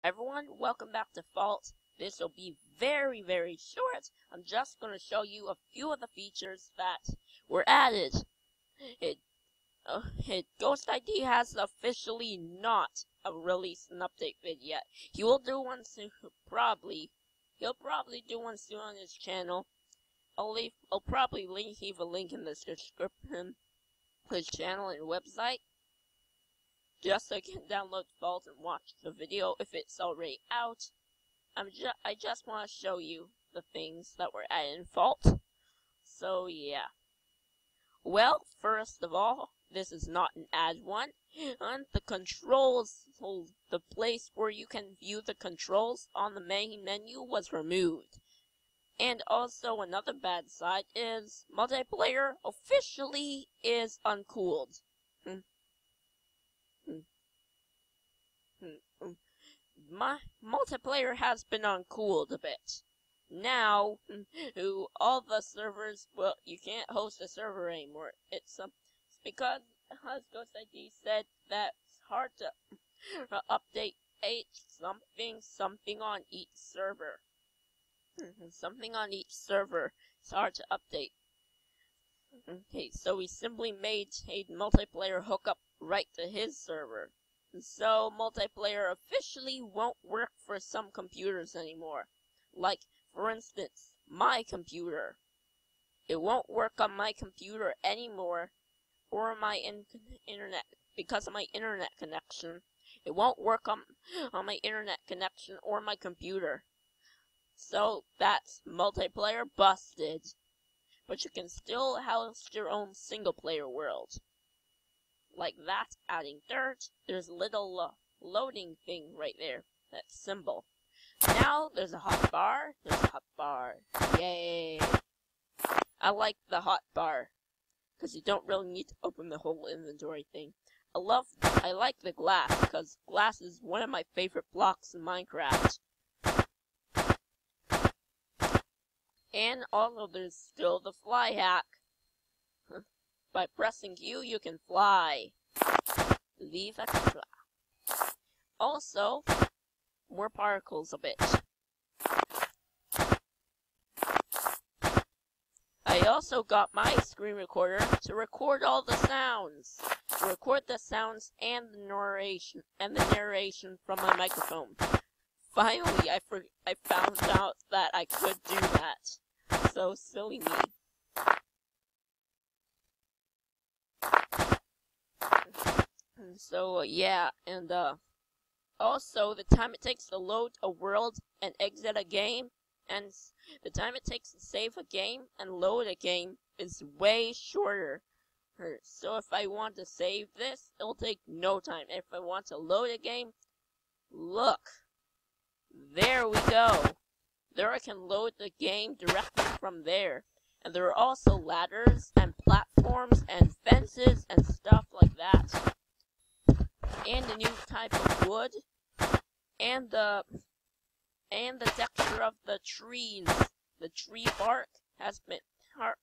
everyone, welcome back to Fault. This will be very, very short. I'm just going to show you a few of the features that were added. Ghost ID has officially not released an update vid yet. He will do one soon, probably. He'll probably do one soon on his channel. I'll probably leave a link in the description, his channel and website, just so you can download Fault and watch the video if it's already out. I just want to show you the things that were added in Fault. So yeah. Well, first of all, this is not an ad one. On the controls, the place where you can view the controls on the main menu was removed. And also another bad side is multiplayer officially is uncooled. My multiplayer has been uncooled a bit. Now, all the servers, well, you can't host a server anymore. It's because Ghost ID said that it's hard to update something on each server. Something on each server is hard to update. Okay, so he simply made a multiplayer hookup right to his server. So multiplayer officially won't work for some computers anymore. Like, for instance, my computer. It won't work on my computer anymore, or my internet, because of my internet connection. It won't work on my internet connection or my computer. So that's multiplayer busted. But you can still host your own single player world. Like that, adding dirt, there's a little loading thing right there. That symbol. Now there's a hotbar. There's a hotbar. Yay! I like the hotbar because you don't really need to open the whole inventory thing. I like the glass because glass is one of my favorite blocks in Minecraft. And also there's still the fly hack. By pressing Q, you can fly. Leave extra. Also, more particles a bit. I also got my screen recorder to record all the sounds. To record the sounds and the narration from my microphone. Finally, I found out that I could do that. So silly me. So yeah, and also the time it takes to load a world and exit a game, and the time it takes to save a game and load a game is way shorter. So if I want to save this, it'll take no time. If I want to load a game, look, there we go. There I can load the game directly from there. And there are also ladders and platforms and fences and stuff like that. And a new type of wood. And the texture of the trees. The tree bark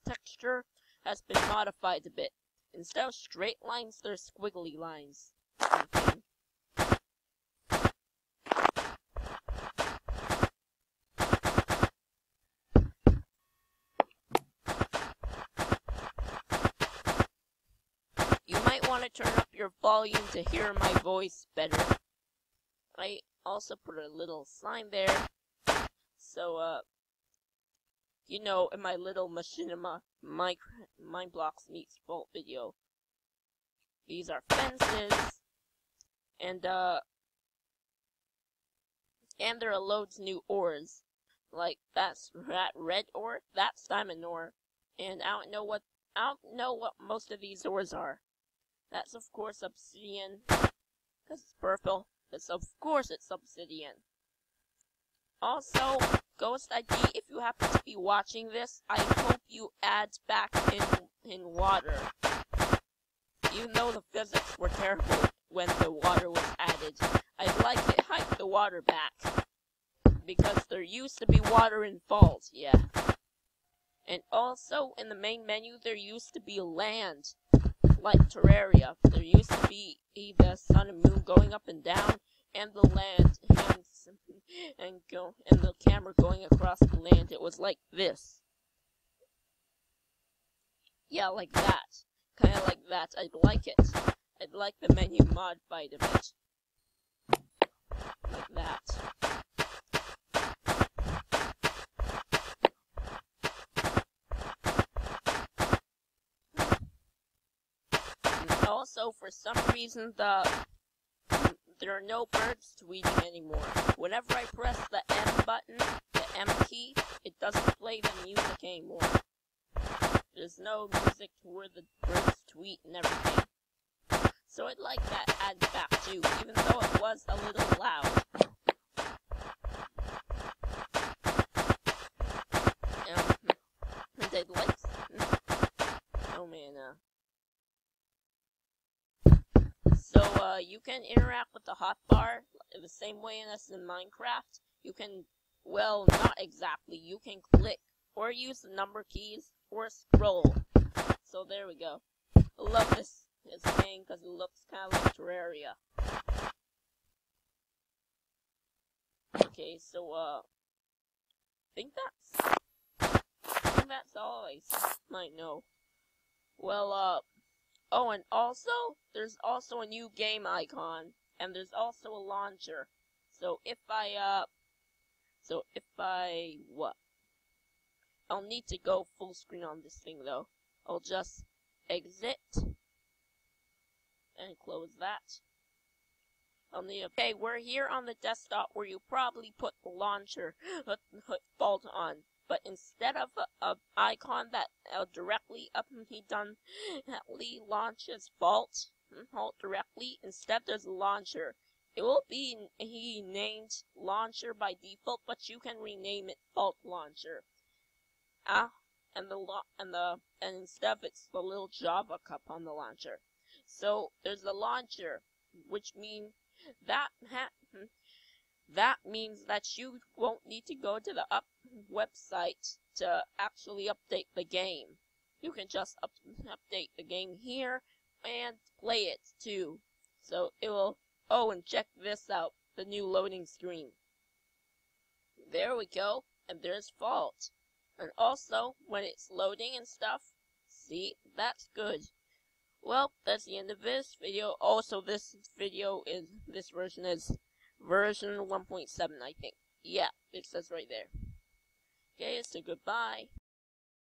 texture has been modified a bit. Instead of straight lines, they're squiggly lines. You might want to turn up your volume to hear my voice better. I also put a little sign there. So, you know, in my little Machinima Mineblox meets Fault video. These are fences. And there are loads new ores. Like, that's red ore, that's diamond ore. And I don't know what most of these ores are. That's of course obsidian, because it's purple. Of course it's obsidian. Also, Ghost ID, if you happen to be watching this, I hope you add back in water. Even though the physics were terrible when the water was added, I'd like it hike the water back. Because there used to be water in Fault, yeah. And also, in the main menu, there used to be land. Like Terraria, there used to be the sun and moon going up and down, and the land, and and the camera going across the land, it was like this. Yeah, like that. Kinda like that. I'd like it. I'd like the menu modified a bit. Like that. And also, for some reason, there are no birds tweeting anymore. Whenever I press the M button, the M key, it doesn't play the music anymore. There's no music where the birds tweet and everything. So I'd like that added back too, even though it was a little loud. And I'd like... Oh man, So, you can interact with the hotbar the same way as in Minecraft. You can, well, not exactly. You can click or use the number keys or scroll. So there we go. I love this game because it looks kind of like Terraria. Okay, so, I think that's all I might know. Well, oh, and also, there's also a new game icon, and there's also a launcher. So if what? I'll need to go full screen on this thing, though. I'll just exit, and close that. Okay, we're here on the desktop where you probably put the launcher fault on. But instead of an icon that directly launches fault directly, instead there's a launcher. It will be named launcher by default, but you can rename it fault launcher. And instead it's the little Java cup on the launcher. So there's the launcher, which means that means that you won't need to go to the website to actually update the game. You can just update the game here and play it too. So it will... Oh, and check this out, the new loading screen. There we go, and there's fault. And also, when it's loading and stuff, see, that's good. Well, that's the end of this video. Also, this version is version 1.7, I think. Yeah, it says right there. Okay, so goodbye.